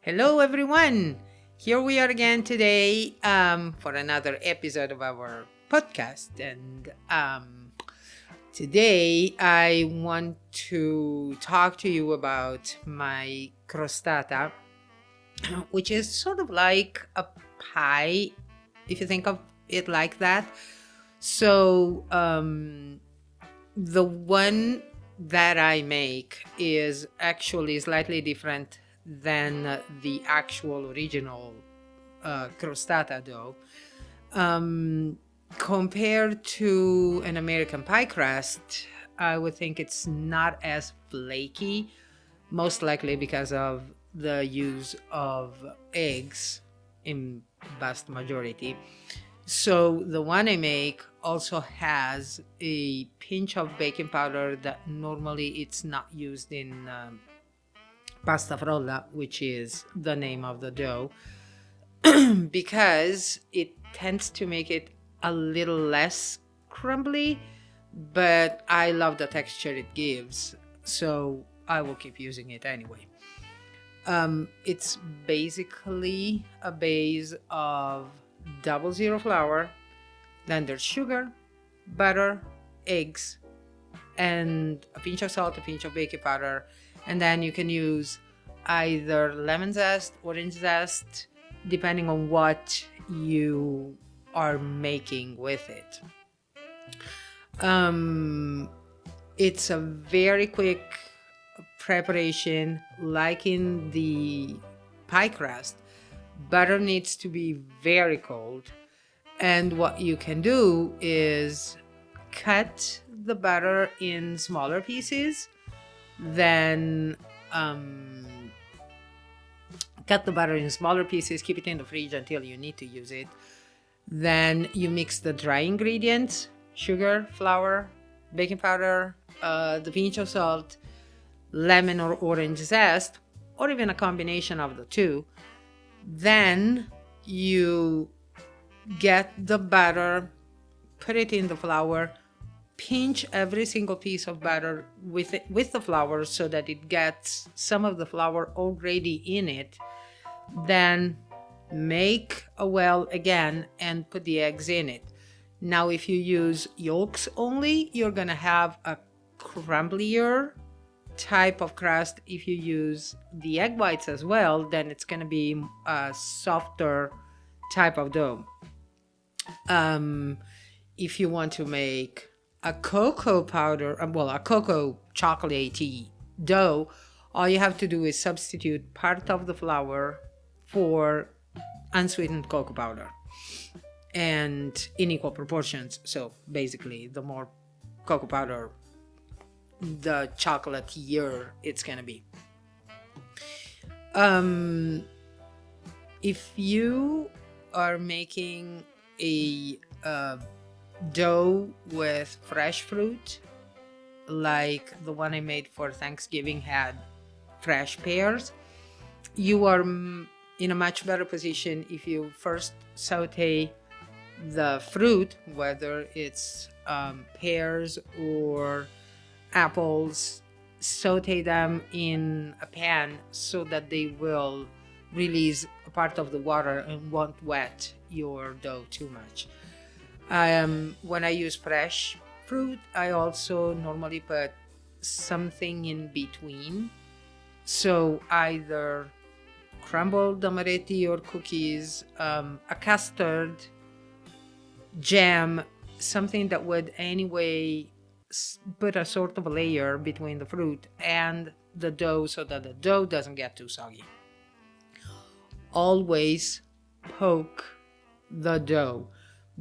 Hello, everyone. Here we are again today for another episode of our podcast. And today I want to talk to you about my crostata, which is sort of like a pie, if you think of it like that. So, the one that I make is actually slightly different than the actual original crostata dough. Um, Compared to an American pie crust, I would think it's not as flaky, most likely because of the use of eggs in vast majority. So the one I make also has a pinch of baking powder that normally it's not used in pasta frolla, which is the name of the dough, because it tends to make it a little less crumbly, but I love the texture it gives, so I will keep using it anyway. It's basically a base of 00 flour, then there's sugar, butter, eggs, and a pinch of salt, a pinch of baking powder, and then you can use either lemon zest, orange zest, depending on what you are making with it. It's a very quick preparation, like in the pie crust. Butter needs to be very cold, and what you can do is cut the butter in smaller pieces, then cut the butter in smaller pieces, keep it in the fridge until you need to use it. Then you mix the dry ingredients: sugar, flour, baking powder, the pinch of salt, lemon or orange zest, or even a combination of the two. Then you get the butter, put it in the flour, pinch every single piece of butter with the flour so that it gets some of the flour already in it. Then make a well again and put the eggs in it. Now, if you use yolks only, you're gonna have a crumblier type of crust. If you use the egg whites as well, then it's gonna be a softer type of dough. If you want to make a cocoa powder, a cocoa chocolatey dough, all you have to do is substitute part of the flour for unsweetened cocoa powder, and in equal proportions. So basically, the more cocoa powder, the chocolatier it's gonna be. If you are making a dough with fresh fruit, like the one I made for Thanksgiving had fresh pears, you are in a much better position if you first saute the fruit, whether it's pears or apples, saute them in a pan so that they will release a part of the water and won't wet your dough too much. When I use fresh fruit, I also normally put something in between. So either crumbled amaretti or cookies, a custard, jam, something that would anyway put a sort of a layer between the fruit and the dough so that the dough doesn't get too soggy. Always poke the dough,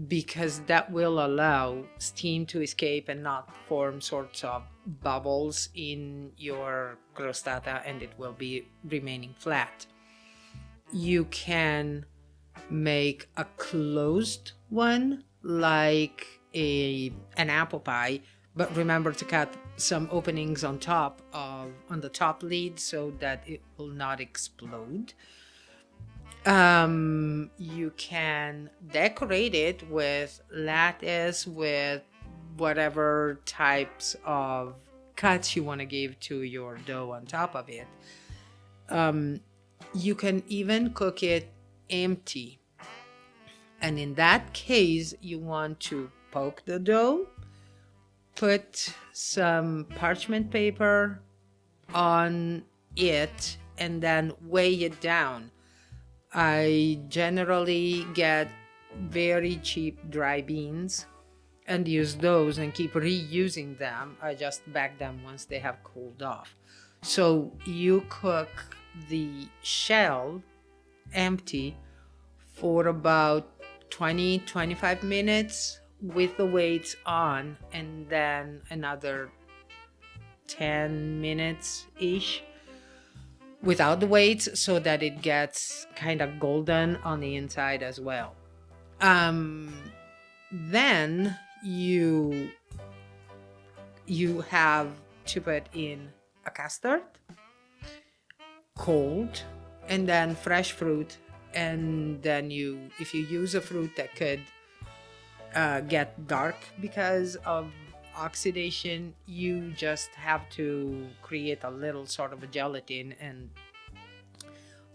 because that will allow steam to escape and not form sorts of bubbles in your crostata, and it will be remaining flat. You can make a closed one like an apple pie, but remember to cut some openings on the top lid so that it will not explode. You can decorate it with lattice, with whatever types of cuts you want to give to your dough on top of it. You can even cook it empty. And in that case, you want to poke the dough, put some parchment paper on it, and then weigh it down. I generally get very cheap dry beans and use those and keep reusing them. I just bag them once they have cooled off. So you cook the shell empty for about 20-25 minutes with the weights on, and then another 10 minutes ish without the weights, so that it gets kind of golden on the inside as well. Then you have to put in a custard, cold, and then fresh fruit. And then if you use a fruit that could get dark because of oxidation, you just have to create a little sort of a gelatin and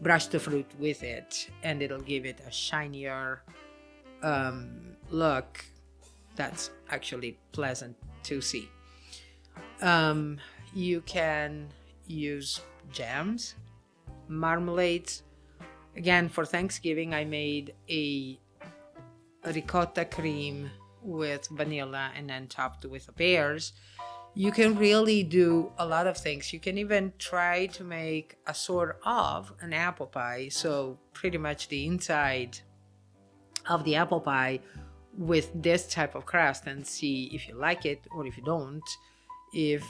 brush the fruit with it, and it'll give it a shinier look that's actually pleasant to see. You can use jams, marmalades. Again, for Thanksgiving, I made a ricotta cream with vanilla and then topped with pears. You can really do a lot of things. You can even try to make a sort of an apple pie. So pretty much the inside of the apple pie with this type of crust, and see if you like it or if you don't. If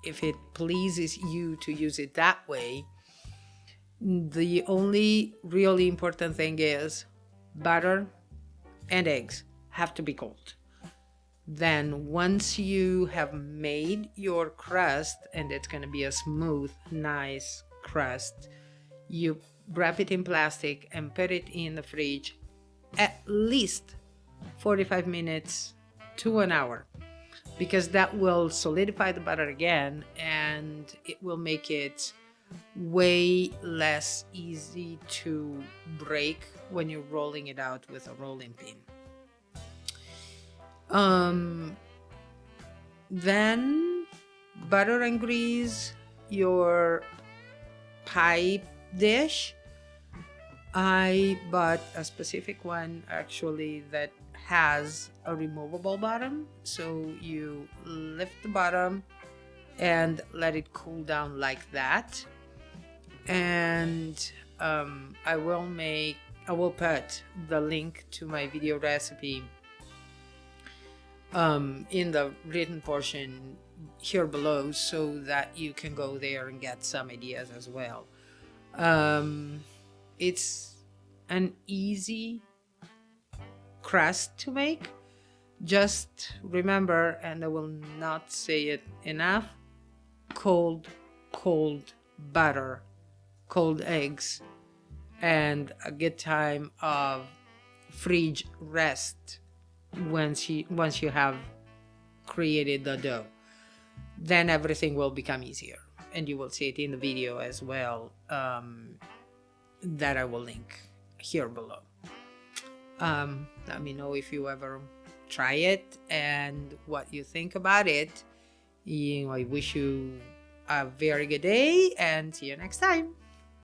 it pleases you to use it that way. The only really important thing is butter and eggs have to be cold. Then once you have made your crust, and it's going to be a smooth, nice crust, you wrap it in plastic and put it in the fridge at least 45 minutes to an hour, because that will solidify the butter again, and it will make it way less easy to break when you're rolling it out with a rolling pin. Then butter and grease your pie dish. I bought a specific one actually that has a removable bottom, so you lift the bottom and let it cool down like that. And I will put the link to my video recipe in the written portion here below, so that you can go there and get some ideas as well. It's an easy crust to make. Just remember, and I will not say it enough, cold butter, cold eggs, and a good time of fridge rest once you have created the dough. Then everything will become easier, and you will see it in the video as well, that I will link here below. Let me know if you ever try it and what you think about it. I wish you a very good day, and see you next time.